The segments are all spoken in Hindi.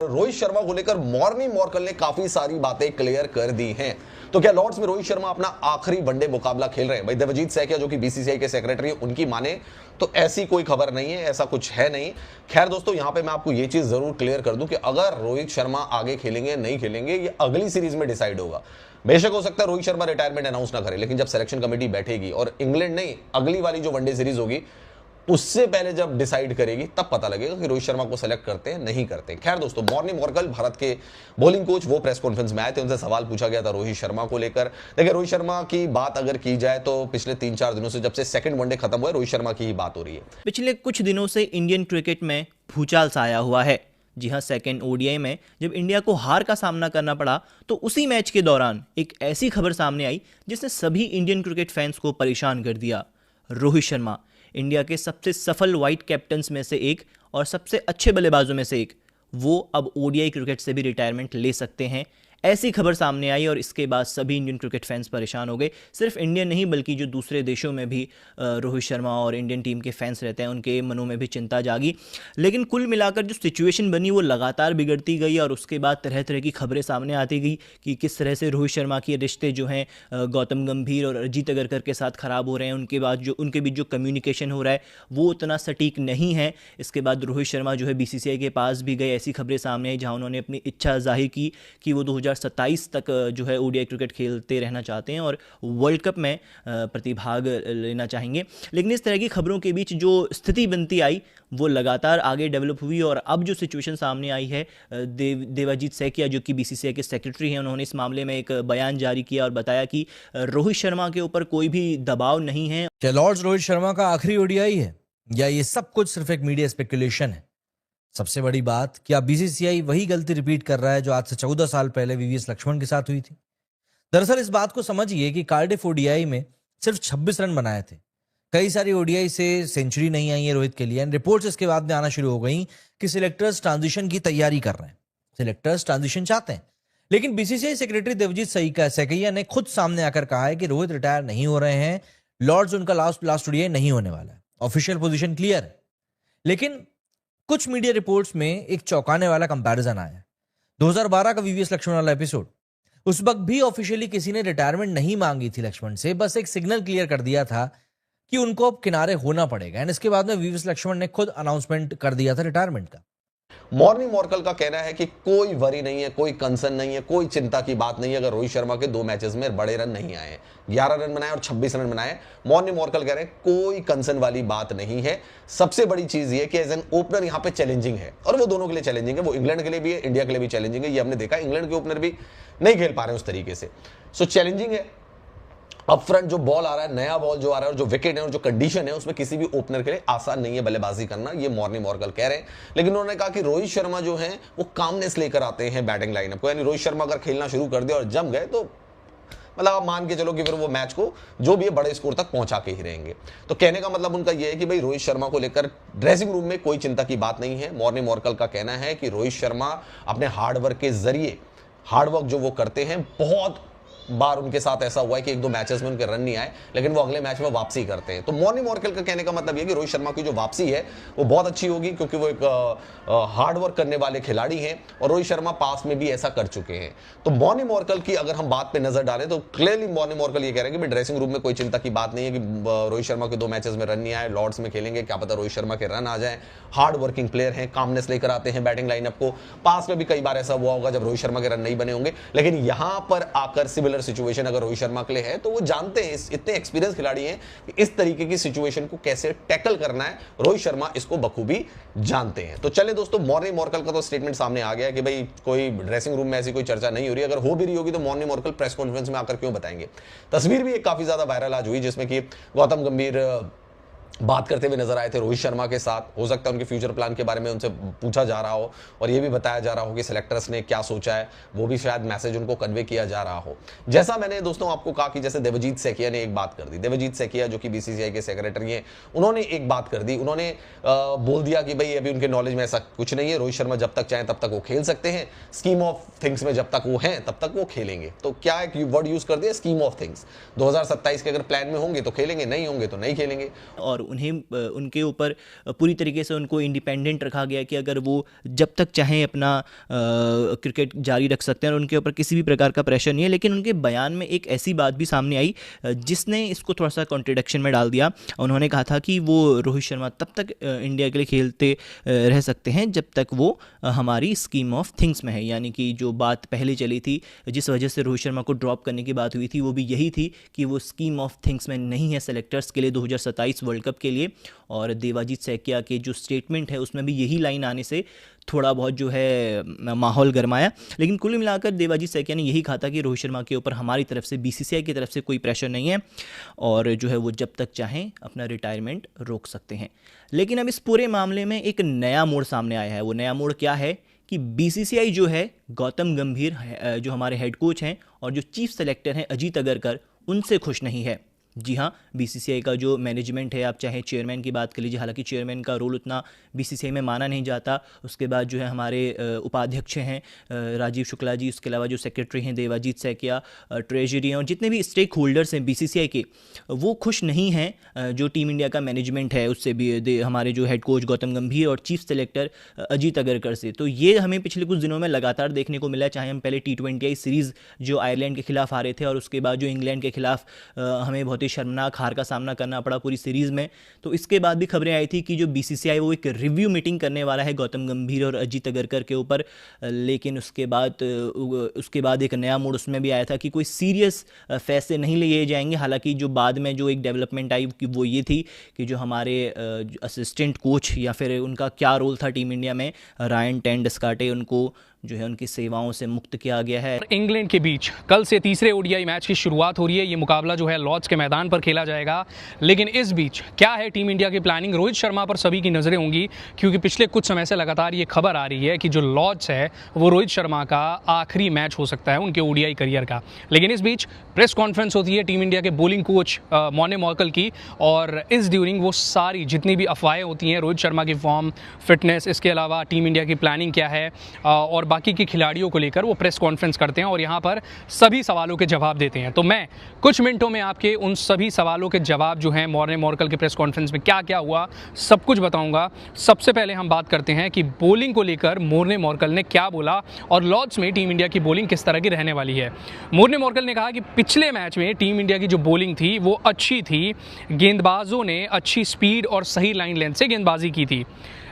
रोहित शर्मा को लेकर मॉर्नी मॉर्कल ने काफी सारी बातें क्लियर कर दी हैं। तो क्या लॉर्ड्स में रोहित शर्मा अपना आखिरी वनडे मुकाबला खेल रहे हैं? भाई देवजीत सैकिया जो कि बीसीसीआई के सेक्रेटरी है, उनकी माने तो ऐसी कोई खबर नहीं है, ऐसा कुछ है नहीं। खैर दोस्तों, यहां पे मैं आपको ये चीज जरूर क्लियर कर दूं कि अगर रोहित शर्मा आगे खेलेंगे नहीं खेलेंगे, ये अगली सीरीज में डिसाइड होगा। बेशक हो सकता है रोहित शर्मा रिटायरमेंट अनाउंस ना करे, लेकिन जब सिलेक्शन कमेटी बैठेगी और इंग्लैंड नहीं, अगली वाली जो वनडे सीरीज होगी उससे पहले जब डिसाइड करेगी तब पता लगेगा कि रोहित शर्मा को सेलेक्ट करते हैं नहीं करते। खैर दोस्तों, मॉर्नी मॉर्कल भारत के बॉलिंग कोच वो प्रेस कॉन्फ्रेंस में आए थे, उनसे सवाल पूछा गया था रोहित शर्मा को लेकर। देखिए, रोहित शर्मा की बात अगर की जाए तो पिछले 3-4 दिनों से, जब से सेकंड वनडे खत्म हुआ, रोहित शर्मा की ही बात हो रही है। पिछले कुछ दिनों से इंडियन क्रिकेट में भूचाल सा आया हुआ है। जी हाँ, सेकेंड ओडीआई में जब इंडिया को हार का सामना करना पड़ा तो उसी मैच के दौरान एक ऐसी खबर सामने आई जिसने सभी इंडियन क्रिकेट फैंस को परेशान कर दिया। रोहित शर्मा, इंडिया के सबसे सफल वाइट कैप्टन्स में से एक और सबसे अच्छे बल्लेबाजों में से एक, वो अब ओडीआई क्रिकेट से भी रिटायरमेंट ले सकते हैं। ऐसी खबर सामने आई और इसके बाद सभी इंडियन क्रिकेट फैंस परेशान हो गए। सिर्फ इंडियन नहीं बल्कि जो दूसरे देशों में भी रोहित शर्मा और इंडियन टीम के फैंस रहते हैं, उनके मनों में भी चिंता जागी। लेकिन कुल मिलाकर जो सिचुएशन बनी वो लगातार बिगड़ती गई और उसके बाद तरह तरह की खबरें सामने आती गई कि किस तरह से रोहित शर्मा के रिश्ते जो हैं गौतम गंभीर और अजीत अगरकर के साथ ख़राब हो रहे हैं। उनके बीच जो कम्युनिकेशन हो रहा है वो उतना सटीक नहीं है। इसके बाद रोहित शर्मा जो है बीसीसीआई के पास भी गए, ऐसी खबरें सामने आई जहाँ उन्होंने अपनी इच्छा जाहिर की कि वो 2027 तक जो है ओडीआई क्रिकेट खेलते रहना चाहते हैं और वर्ल्ड कप में प्रतिभाग लेना चाहेंगे। लेकिन इस तरह की खबरों के बीच जो स्थिति बनती आई वो लगातार आगे डेवलप हुई और अब जो सिचुएशन सामने आई है, देवजीत सैकिया जो कि बीसीसीआई के सेक्रेटरी हैं, उन्होंने इस मामले में एक बयान जारी किया और बताया कि रोहित शर्मा के ऊपर कोई भी दबाव नहीं है। क्या लॉर्ड्स रोहित शर्मा का आखिरी ओडीआई है या ये सब कुछ सिर्फ एक मीडिया स्पेकुलेशन है? सबसे बड़ी बात, क्या बीसीसीआई वही गलती रिपीट कर रहा है जो आज से 14 साल पहले वीवीएस लक्ष्मण के साथ हुई थी? दरअसल इस बात को समझिए कि कार्डिफ ओडीआई में सिर्फ 26 रन बनाए थे। कई सारी ओडीआई से सेंचुरी नहीं आई है रोहित के लिए। रिपोर्ट्स इसके बाद में आना शुरू हो गई कि सिलेक्टर्स ट्रांजिशन की तैयारी कर रहे हैं, सिलेक्टर्स ट्रांजिशन चाहते हैं। लेकिन बीसीसीआई सेक्रेटरी देवजीत सैकिया ने खुद सामने आकर कहा है कि रोहित रिटायर नहीं हो रहे हैं, लॉर्ड्स उनका लास्ट ओडीआई नहीं होने वाला है। ऑफिशियल पोजीशन क्लियर है। लेकिन कुछ मीडिया रिपोर्ट्स में एक चौंकाने वाला कंपैरिजन आया। 2012 का वीवीएस लक्ष्मण वाला एपिसोड, उस वक्त भी ऑफिशियली किसी ने रिटायरमेंट नहीं मांगी थी लक्ष्मण से, बस एक सिग्नल क्लियर कर दिया था कि उनको अब किनारे होना पड़ेगा। एंड इसके बाद में वीवीएस लक्ष्मण ने खुद अनाउंसमेंट कर दिया था रिटायरमेंट का। मॉर्नी मॉर्कल का कहना है कि कोई वरी नहीं है, कोई कंसर्न नहीं है, कोई चिंता की बात नहीं है अगर रोहित शर्मा के 2 मैचेस में बड़े रन नहीं आए। 11 रन बनाए और 26 रन बनाए। मॉर्नी मॉर्कल कह रहे हैं कोई कंसर्न वाली बात नहीं है। सबसे बड़ी चीज ये कि एज एन ओपनर यहाँ पे चैलेंजिंग है और वो दोनों के लिए चैलेंजिंग है। वो इंग्लैंड के लिए भी है, इंडिया के लिए भी चैलेंजिंग है। ये हमने देखा, इंग्लैंड के ओपनर भी नहीं खेल पा रहे उस तरीके से। सो चैलेंजिंग है। अप फ्रंट जो बॉल आ रहा है, नया बॉल जो आ रहा है और जो विकेट है और जो कंडीशन है, उसमें किसी भी ओपनर के लिए आसान नहीं है बल्लेबाजी करना। ये मॉर्नी मॉर्कल कह रहे हैं। लेकिन उन्होंने कहा कि रोहित शर्मा जो है वो कामनेस लेकर आते हैं बैटिंग लाइनअप को। यानी रोहित शर्मा अगर खेलना शुरू कर दिया और जम गए तो मतलब आप मान के चलो कि फिर वो मैच को जो भी है बड़े स्कोर तक पहुंचा के ही रहेंगे। तो कहने का मतलब उनका यह है कि भाई रोहित शर्मा को लेकर ड्रेसिंग रूम में कोई चिंता की बात नहीं है। मॉर्नी मॉर्कल का कहना है कि रोहित शर्मा अपने हार्डवर्क के जरिए, हार्डवर्क जो वो करते हैं, बहुत बार उनके साथ ऐसा हुआ है कि 1-2 मैचेस में उनके रन नहीं आए, लेकिन वो अगले मैच में वापसी करते हैं। तो मॉर्नी मॉर्कल का कहने का मतलब ये कि रोहित शर्मा की जो वापसी है वो बहुत अच्छी होगी, क्योंकि वो एक हार्ड वर्क करने वाले खिलाड़ी हैं और रोहित शर्मा पास में भी ऐसा कर चुके हैं। तो मॉर्नी मॉर्कल की अगर हम बात पे नजर डालें तो क्लियरली मॉर्नी मॉर्कल ये कह रहे हैं कि ड्रेसिंग रूम में कोई चिंता की बात नहीं है कि रोहित शर्मा के 2 मैचेस में रन नहीं आए, लॉर्ड्स में खेलेंगे, क्या पता रोहित शर्मा के रन आ जाए। हार्ड वर्किंग प्लेयर हैं, कामनेस लेकर आते हैं बैटिंग लाइनअप को। पास में भी कई बार ऐसा हुआ होगा जब रोहित शर्मा के रन नहीं बने होंगे, लेकिन यहां पर आकर सिमिलर सिचुएशन अगर रोहित शर्मा के लिए है तो वो जानते हैं, इतने एक्सपीरियंस खिलाड़ी हैं कि इस तरीके की सिचुएशन को कैसे टैकल करना है। रोहित शर्मा इसको बखूबी जानते हैं। तो चले दोस्तों, मॉर्नी मॉर्कल का तो स्टेटमेंट सामने आ गया कि भाई कोई ड्रेसिंग रूम में ऐसी कोई चर्चा नहीं हो रही। अगर हो भी रही होगी तो मॉर्नी मॉर्कल प्रेस कॉन्फ्रेंस में आकर क्यों बताएंगे। तस्वीर भी एक काफी ज्यादा वायरल आज हुई जिसमें कि गौतम गंभीर बात करते हुए नजर आए थे रोहित शर्मा के साथ। हो सकता है उनके फ्यूचर प्लान के बारे में उनसे पूछा जा रहा हो और ये भी बताया जा रहा हो कि सिलेक्टर्स ने क्या सोचा है, वो भी शायद मैसेज उनको कन्वे किया जा रहा हो। जैसा मैंने दोस्तों आपको कहा कि जैसे देवजीत सैकिया ने एक बात कर दी, देवजीत सैकिया जो कि बीसीसीआई के सेक्रेटरी हैं, उन्होंने एक बात कर दी। उन्होंने बोल दिया कि भाई अभी उनके नॉलेज में ऐसा कुछ नहीं है, रोहित शर्मा जब तक चाहें तब तक वो खेल सकते हैं, स्कीम ऑफ थिंग्स में जब तक वो हैं तब तक वो खेलेंगे। तो क्या एक वर्ड यूज कर दिया, स्कीम ऑफ थिंग्स। 2027 के अगर प्लान में होंगे तो खेलेंगे, नहीं होंगे तो नहीं खेलेंगे। और और उन्हें उनके ऊपर पूरी तरीके से उनको इंडिपेंडेंट रखा गया कि अगर वो जब तक चाहें अपना क्रिकेट जारी रख सकते हैं और उनके ऊपर किसी भी प्रकार का प्रेशर नहीं है। लेकिन उनके बयान में एक ऐसी बात भी सामने आई जिसने इसको थोड़ा सा कॉन्ट्रडिक्शन में डाल दिया। उन्होंने कहा था कि वो रोहित शर्मा तब तक इंडिया के लिए खेलते रह सकते हैं जब तक वो हमारी स्कीम ऑफ थिंग्स में है, यानी कि जो बात पहले चली थी जिस वजह से रोहित शर्मा को ड्रॉप करने की बात हुई थी वो भी यही थी कि वो स्कीम ऑफ थिंग्स में नहीं है सेलेक्टर्स के लिए 2027 वर्ल्ड कप के लिए। और देवाजीत सैकिया के जो स्टेटमेंट है उसमें भी यही लाइन आने से थोड़ा बहुत जो है माहौल गरमाया। लेकिन कुल मिलाकर देवाजीत सैकिया ने यही कहा था कि रोहित शर्मा के ऊपर हमारी तरफ से बीसीसीआई की तरफ से कोई प्रेशर नहीं है और जो है वो जब तक चाहें अपना रिटायरमेंट रोक सकते हैं। लेकिन अब इस पूरे मामले में एक नया मोड़ सामने आया है। वो नया मोड़ क्या है कि बीसीसीआई जो है गौतम गंभीर जो हमारे हेड कोच हैं और जो चीफ सेलेक्टर हैं अजीत अगरकर, उनसे खुश नहीं है। जी हाँ, बीसीसीआई का जो मैनेजमेंट है, आप चाहे चेयरमैन की बात कर लीजिए, हालांकि चेयरमैन का रोल उतना बीसीसीआई में माना नहीं जाता। उसके बाद जो है हमारे उपाध्यक्ष हैं राजीव शुक्ला जी, उसके अलावा जो सेक्रेटरी हैं देवाजीत सैकिया, ट्रेजरी हैं और जितने भी स्टेक होल्डर्स हैं बीसीसीआई के, वो खुश नहीं हैं जो टीम इंडिया का मैनेजमेंट है उससे भी, हमारे जो हेड कोच गौतम गंभीर और चीफ सेलेक्टर अजीत अगरकर से। तो ये हमें पिछले कुछ दिनों में लगातार देखने को मिला, चाहे हम पहले T20 सीरीज़ जो आयरलैंड के खिलाफ हारे थे और उसके बाद जो इंग्लैंड के खिलाफ हमें बहुत ही शर्मनाक हार का सामना करना पड़ा पूरी सीरीज़ में। तो इसके बाद भी खबरें आई थी कि जो बीसीसीआई वो एक रिव्यू मीटिंग करने वाला है गौतम गंभीर और अजीत अगरकर के ऊपर। लेकिन उसके बाद एक नया मोड़ उसमें भी आया था कि कोई सीरियस फैसले नहीं लिए जाएंगे। हालांकि जो बाद में जो एक डेवलपमेंट आई कि वो ये थी कि जो हमारे असिस्टेंट कोच या फिर उनका क्या रोल था टीम इंडिया में, रायन टेन डिस्कार्टे, उनको जो है उनकी सेवाओं से मुक्त किया गया है। इंग्लैंड के बीच कल से तीसरे ओडीआई मैच की शुरुआत हो रही है। ये मुकाबला जो है लॉर्ड्स के मैदान पर खेला जाएगा। लेकिन इस बीच क्या है टीम इंडिया की प्लानिंग? रोहित शर्मा पर सभी की नज़रें होंगी क्योंकि पिछले कुछ समय से लगातार ये खबर आ रही है कि जो लॉर्ड्स है वो रोहित शर्मा का आखिरी मैच हो सकता है उनके ओडीआई करियर का। लेकिन इस बीच प्रेस कॉन्फ्रेंस होती है टीम इंडिया के बॉलिंग कोच मॉर्ने मॉर्कल की, और इस ड्यूरिंग वो सारी जितनी भी अफवाहें होती हैं रोहित शर्मा की फॉर्म, फिटनेस, इसके अलावा टीम इंडिया की प्लानिंग क्या है और बाकी के खिलाड़ियों को लेकर वो प्रेस कॉन्फ्रेंस करते हैं और यहाँ पर सभी सवालों के जवाब देते हैं। तो मैं कुछ मिनटों में आपके उन सभी सवालों के जवाब जो हैं मॉर्ने मॉर्कल के प्रेस कॉन्फ्रेंस में क्या क्या हुआ सब कुछ बताऊंगा। सबसे पहले हम बात करते हैं कि बॉलिंग को लेकर मॉर्ने मॉर्कल ने क्या बोला और लॉर्ड्स में टीम इंडिया की बॉलिंग किस तरह की रहने वाली है। मॉर्ने मॉर्कल ने कहा कि पिछले मैच में टीम इंडिया की जो बॉलिंग थी वो अच्छी थी, गेंदबाजों ने अच्छी स्पीड और सही लाइन लेंथ से गेंदबाजी की थी।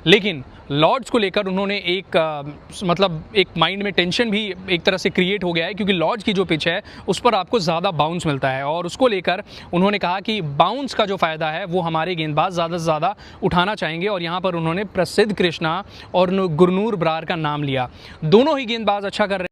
लेकिन लॉर्ड्स को लेकर उन्होंने एक माइंड में टेंशन भी एक तरह से क्रिएट हो गया है क्योंकि लॉर्ड्स की जो पिच है उस पर आपको ज़्यादा बाउंस मिलता है और उसको लेकर उन्होंने कहा कि बाउंस का जो फ़ायदा है वो हमारे गेंदबाज ज़्यादा से ज़्यादा उठाना चाहेंगे। और यहाँ पर उन्होंने प्रसिद्ध कृष्णा और गुरनूर बरार का नाम लिया। दोनों ही गेंदबाज अच्छा कर रहे हैं।